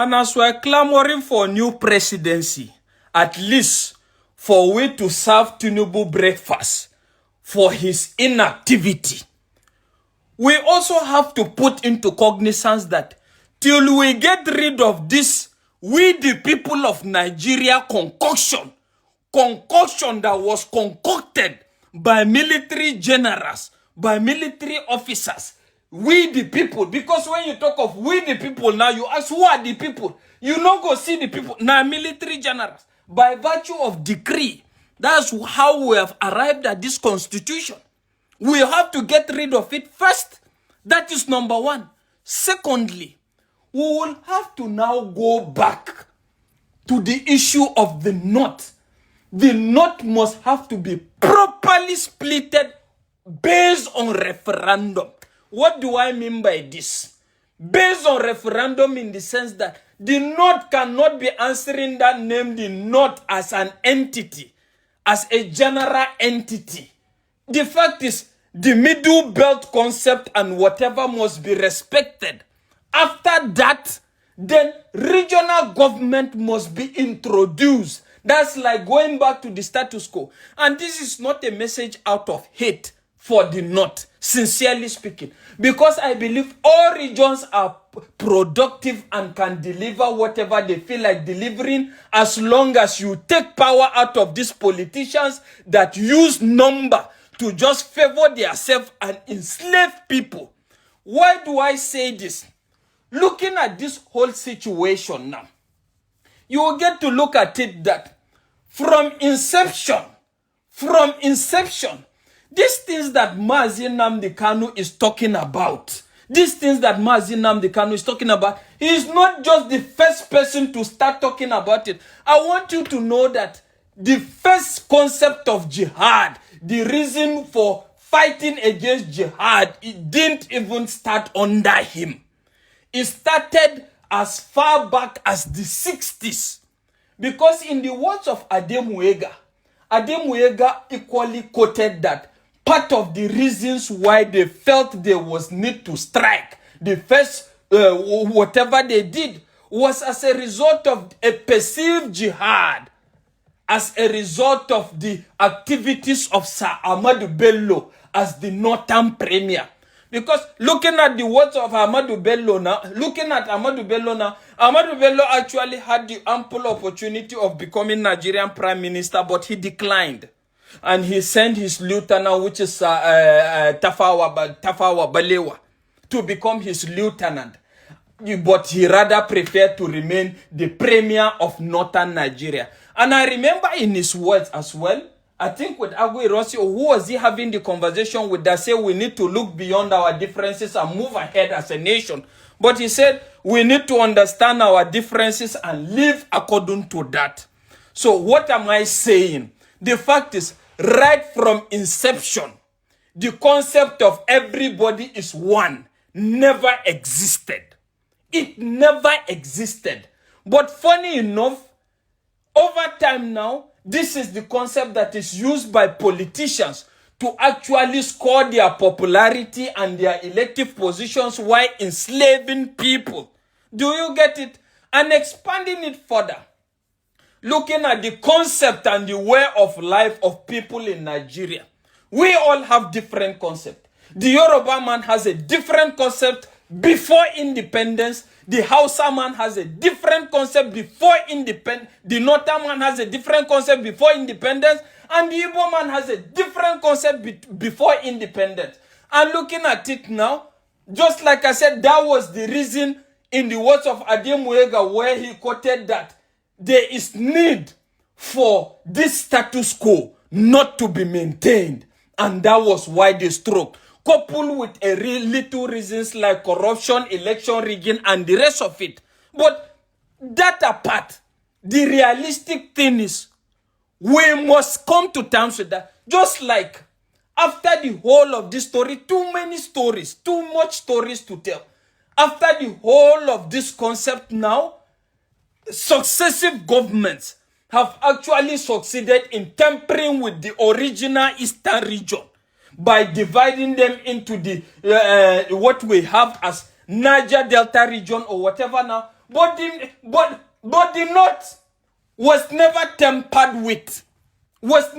And as we're clamoring for new presidency, at least for we to serve Tinubu breakfast for his inactivity, we also have to put into cognizance that till we get rid of this, we the people of Nigeria concoction that was concocted by military generals, by military officers, we the people, because when you talk of we the people now, you ask who are the people? You no go see the people. Now military generals, by virtue of decree, that's how we have arrived at this constitution. We have to get rid of it first. That is number one. Secondly, we will have to now go back to the issue of the North. The North must have to be properly splitted based on referendum. What do I mean by this? Based on referendum in the sense that the North cannot be answering that name, the North, as an entity, as a general entity. The fact is, the middle belt concept and whatever must be respected. After that, then regional government must be introduced. That's like going back to the status quo. And this is not a message out of hate for the North, sincerely speaking. Because I believe all regions are productive and can deliver whatever they feel like delivering, as long as you take power out of these politicians that use number to just favor themselves and enslave people. Why do I say this? Looking at this whole situation now, you will get to look at it that from inception, these things that Mazi Nnamdi Kanu is talking about, he is not just the first person to start talking about it. I want you to know that the first concept of jihad, the reason for fighting against jihad, it didn't even start under him. It started as far back as the 60s. Because in the words of Ademuega equally quoted that part of the reasons why they felt there was need to strike, the first whatever they did, was as a result of a perceived jihad, as a result of the activities of Sir Ahmadu Bello as the Northern Premier. Because looking at the words of Ahmadu Bello now, Ahmadu Bello actually had the ample opportunity of becoming Nigerian Prime Minister, but he declined. And he sent his lieutenant, which is Tafawa Balewa, to become his lieutenant. But he rather preferred to remain the Premier of Northern Nigeria. And I remember in his words as well, I think with Agui Rossi, who was he having the conversation with that said we need to look beyond our differences and move ahead as a nation. But he said we need to understand our differences and live according to that. So what am I saying? The fact is, right from inception, the concept of everybody is one never existed. It never existed. But funny enough, over time now, this is the concept that is used by politicians to actually score their popularity and their elective positions while enslaving people. Do you get it? And expanding it further, looking at the concept and the way of life of people in Nigeria, we all have different concepts. The Yoruba man has a different concept before independence. The Hausa man has a different concept before independence. The Northern man has a different concept before independence. And the Igbo man has a different concept before independence. And looking at it now, just like I said, that was the reason in the words of Ademuega where he quoted that there is need for this status quo not to be maintained. And that was why they struck. Coupled with a little reasons like corruption, election rigging, and the rest of it. But that apart, the realistic thing is we must come to terms with that. Just like after the whole of this story, too many stories, too much stories to tell. After the whole of this concept now, successive governments have actually succeeded in tampering with the original Eastern region by dividing them into the what we have as Niger Delta region or whatever now. But the North was never tampered with. Was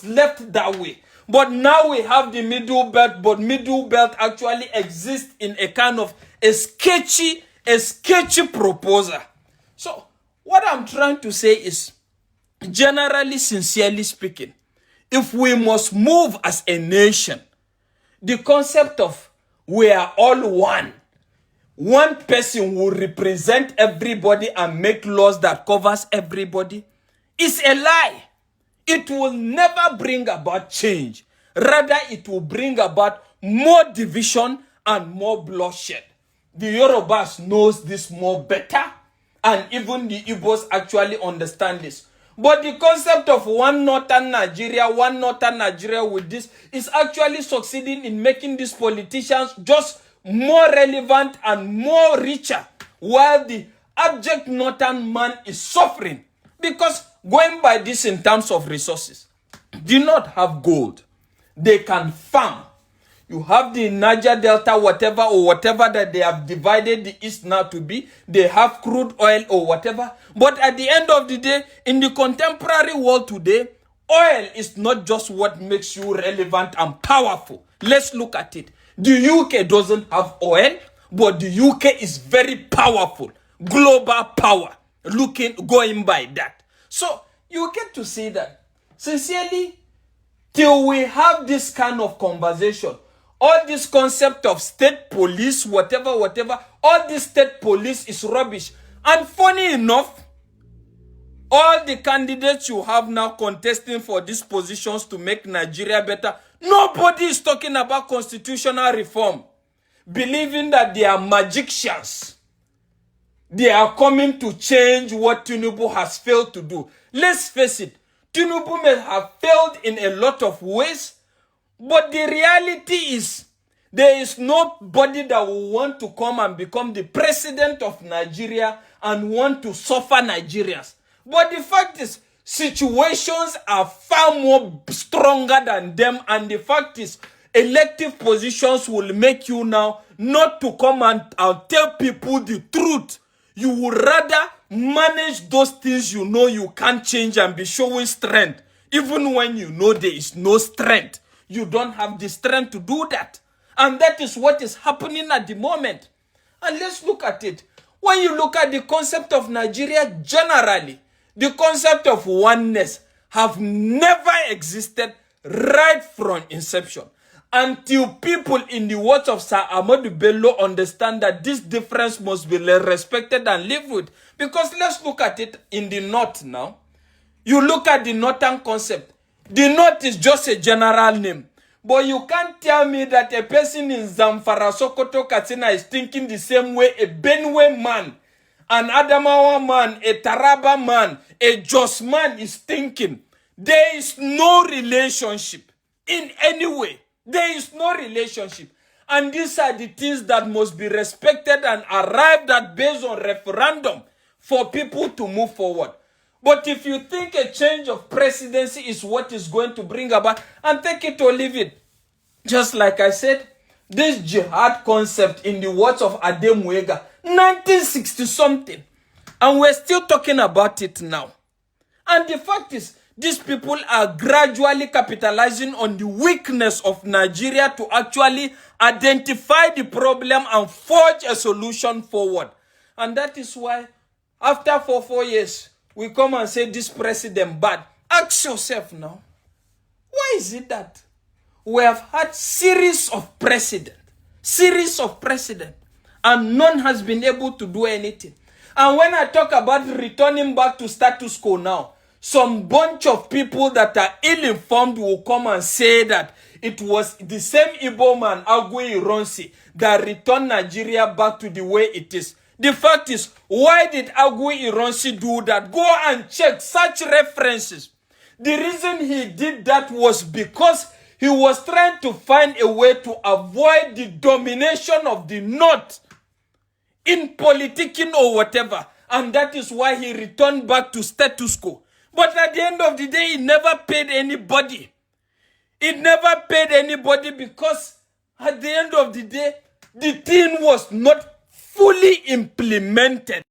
left that way. But now we have the Middle Belt, but Middle Belt actually exists in a kind of a sketchy proposal. So what I'm trying to say is, generally, sincerely speaking, if we must move as a nation, the concept of we are all one person will represent everybody and make laws that covers everybody, is a lie. It will never bring about change. Rather, it will bring about more division and more bloodshed. The Yorubas knows this more better, and even the Igbos actually understand this. But the concept of one northern Nigeria with this is actually succeeding in making these politicians just more relevant and more richer, while the abject northern man is suffering. Because going by this in terms of resources, do not have gold. They can farm. You have the Niger Delta, whatever that they have divided the East now to be. They have crude oil or whatever. But at the end of the day, in the contemporary world today, oil is not just what makes you relevant and powerful. Let's look at it. The UK doesn't have oil, but the UK is very powerful. Global power. Going by that. So you get to see that. Sincerely, till we have this kind of conversation, all this concept of state police, whatever, all this state police is rubbish. And funny enough, all the candidates you have now contesting for these positions to make Nigeria better, nobody is talking about constitutional reform, believing that they are magicians. They are coming to change what Tinubu has failed to do. Let's face it, Tinubu may have failed in a lot of ways, but the reality is, there is nobody that will want to come and become the president of Nigeria and want to suffer Nigerians. But the fact is, situations are far more stronger than them, and the fact is, elective positions will make you now not to come and tell people the truth. You would rather manage those things you know you can't change and be showing strength, even when you know there is no strength. You don't have the strength to do that. And that is what is happening at the moment. And let's look at it. When you look at the concept of Nigeria generally, the concept of oneness have never existed right from inception. Until people, in the words of Sir Ahmadu Bello, understand that this difference must be respected and lived with. Because let's look at it in the North now. You look at the Northern concept. The North is just a general name. But you can't tell me that a person in Zamfara, Sokoto, Katsina is thinking the same way a Benue man, an Adamawa man, a Taraba man, a Jos man is thinking. There is no relationship in any way. There is no relationship. And these are the things that must be respected and arrived at based on referendum for people to move forward. But if you think a change of presidency is what is going to bring about, and take it or leave it, just like I said, this jihad concept, in the words of Adem Wega, 1960 something, and we're still talking about it now. And the fact is, these people are gradually capitalizing on the weakness of Nigeria to actually identify the problem and forge a solution forward. And that is why, after 4 years, we come and say this president bad. Ask yourself now, why is it that we have had series of precedent, and none has been able to do anything? And when I talk about returning back to status quo now, some bunch of people that are ill-informed will come and say that it was the same Igbo man, Agui Ironsi, that returned Nigeria back to the way it is. The fact is, why did Agui Ironsi do that? Go and check such references. The reason he did that was because he was trying to find a way to avoid the domination of the North in politicking or whatever. And that is why he returned back to status quo. But at the end of the day, he never paid anybody. It never paid anybody because at the end of the day, the thing was not fully implemented